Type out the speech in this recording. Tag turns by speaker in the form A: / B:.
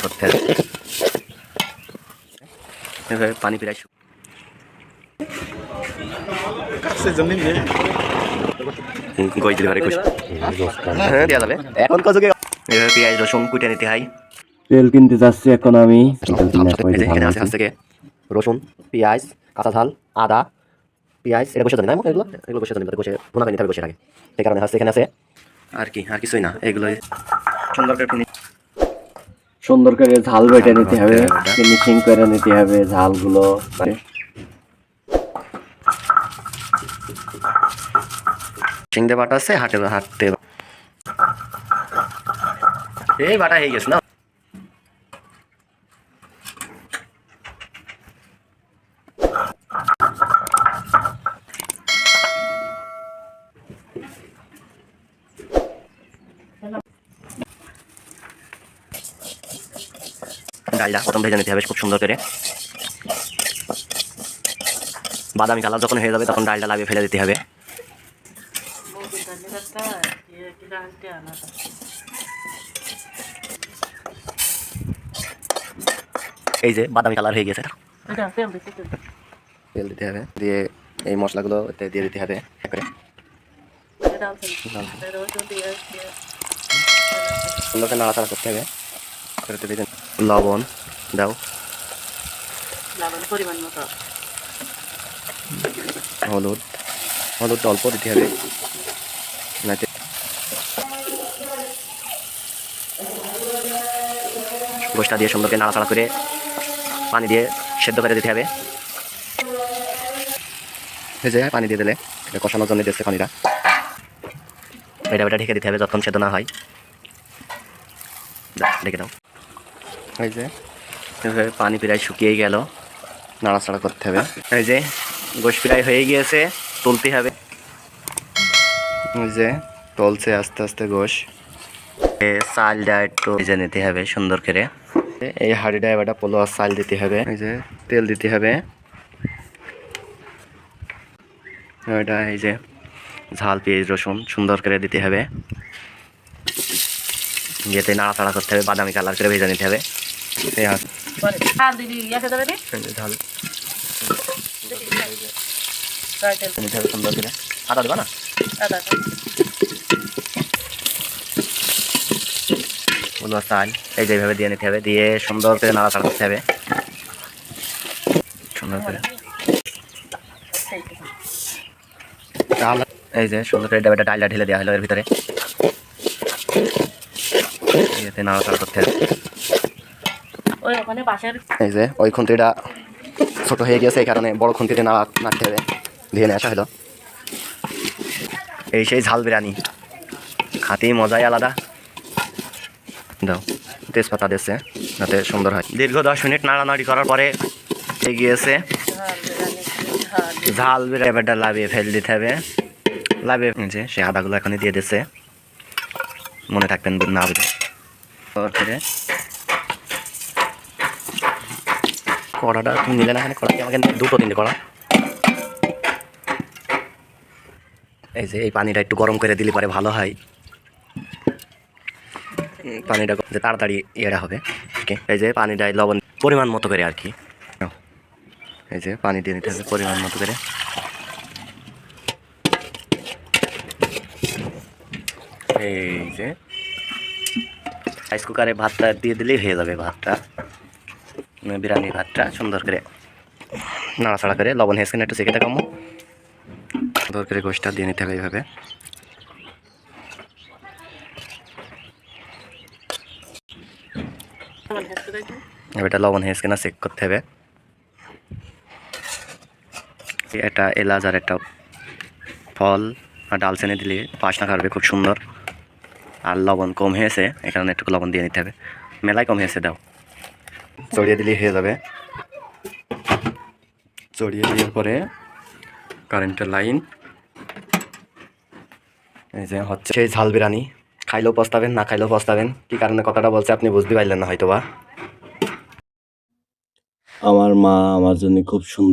A: করতে হবে। পানি প্রায় গই দিলে হ্যাঁ দেওয়া যাবে। এখন কতকে পেঁয়াজ রসুন কুটে নিতে হয়।
B: তেল কিনতে যাচ্ছি এখন আমি।
A: এখানে আছে থেকে রসুন, পেঁয়াজ, কাঁচা ঝাল, আদা, পেঁয়াজ এটা বসে দেন না, এগুলো এগুলো বসে দেন, বসে ভুনা করে নিতে হবে বসে আগে। সেই কারণে হচ্ছে এখানে আছে আর কি, আর কিছুই না, এগুলোই সুন্দর করে
B: সুন্দর করে ঝাল বেটে নিতে হবে, ফিনিশিং করে নিতে হবে ঝালগুলো।
A: সিংদে বাটা আছে, হাঁটতে এই বাটা হয়ে গেছে না। ডালটা প্রথম ভেজে নিতে হবে খুব সুন্দর করে। বাদামি কালার যখন হয়ে যাবে তখন ডালটা লাগিয়ে ফেলে দিতে হবে। এই যে বাদামি কালার হয়ে গেছে, তেল দিতে হবে, দিয়ে এই মশলাগুলো দিয়ে দিতে হবে সুন্দর করে নাড়াচাড়া করতে হবে। লবণ দাও,
C: পরিমাণ মতো
A: হলুদ অল্প দিতে হবে, গোশটা দিয়ে সুন্দর করে নাড়াচাড়া করে পানি দিয়ে সেদ্ধ করে দিতে হবে। ভেজে পানি দিয়ে দিলে এটা কষানোর জন্য দিচ্ছে পানিটা, এটা ঢেকে দিতে হবে যতক্ষণ সেদ্ধ না হয়। ঢেকে দাও। এই যে পানি প্রায় শুকিয়ে গেল, নাড়াচাড়া করতে হবে। এই যে গোশ প্রায় হয়ে গিয়েছে, তুলতে হবে। এই যে টলছে আস্তে আস্তে গোশ। চালটা একটু ভেজে নিতে হবে সুন্দর করে। এই হাঁড়িটা এবার পোলো আর চাল দিতে হবে। এই যে তেল দিতে হবে, এটা এই যে ঝাল পেঁয়াজ রসুন সুন্দর করে দিতে হবে, যেতে নাড়াচাড়া করতে হবে, বাদামি কালার করে ভেজে নিতে হবে। ঝাল নিতে হবে সুন্দর করে। আদা দেবা না, পোলো আর চাল এই যে এইভাবে দিয়ে নিতে হবে, দিয়ে সুন্দর করে নাড়াচাড়া করতে হবে সুন্দর করে। এই যে সুন্দর করে ডালটা ঢেলে দেওয়া হলো এর ভিতরে, নাড়াচাড়া করতে হবে। এই যে ওই খুন্তিটা ছোট হয়ে গেছে, এই কারণে বড় খুন্তিতে নাড়তে হবে, ধুয়ে নিয়ে আসা হলো। এই সেই ঝাল বিরিয়ানি, খাতেই মজাই আলাদা। দাও তেজপাতা দিচ্ছে যাতে সুন্দর হয়। দীর্ঘ 10 মিনিট নাড়ানাড়ি করার পরে গিয়েছে ঝাল বিরিয়ানিটা লাভিয়ে ফেল দিতে হবে। লাভিয়ে যে সে আদাগুলো এখনই দিয়ে দিচ্ছে, মনে থাকবেন না বুঝে। কড়াটা তুমি নিলে না, এখানে কড়া আমাকে 2-3টে কড়া। এই যে এই পানিটা একটু গরম করে দিলে পরে ভালো হয়, পানিটা তাড়াতাড়ি ইয়েটা হবে। এই যে পানিটা লবণ পরিমাণ মতো করে আর কি, এই যে পানি দিয়ে নিতে হবে পরিমাণ মতো করে। এই যে রাইস কুকারে ভাতটা দিয়ে দিলেই হয়ে যাবে, ভাতটা বিরিয়ানি ভাতটা সুন্দর করে নাড়াচাড়া করে লবণ হেসে একটু চেখে দেখাবো, সুন্দর করে গোশটা দিয়ে নিতে হবে এইভাবে। এটা লবণ হেসে না চেক করতে হবে। এটা এলাচ আর একটা ফল আর ডালচিনি দিলে বাসনা কাটবে খুব সুন্দর। আর লবণ কম হয়েছে, এখানে একটু লবণ দিয়ে নিতে হবে, মেলায় কম হয়েছে দাও, চড়িয়ে দিলেই হয়ে যাবে। চড়িয়ে দেওয়ার পরে কারেন্টের লাইন, এই যে হচ্ছে সেই ঝাল বিরিয়ানি। খাইলেও পস্তাবেন, না খাইলেও পস্তাবেন। কি কারণে কথাটা বলছে আপনি বুঝতে পারলেন না হয়তো বা।
B: আমার মা আমার জন্য খুব সুন্দর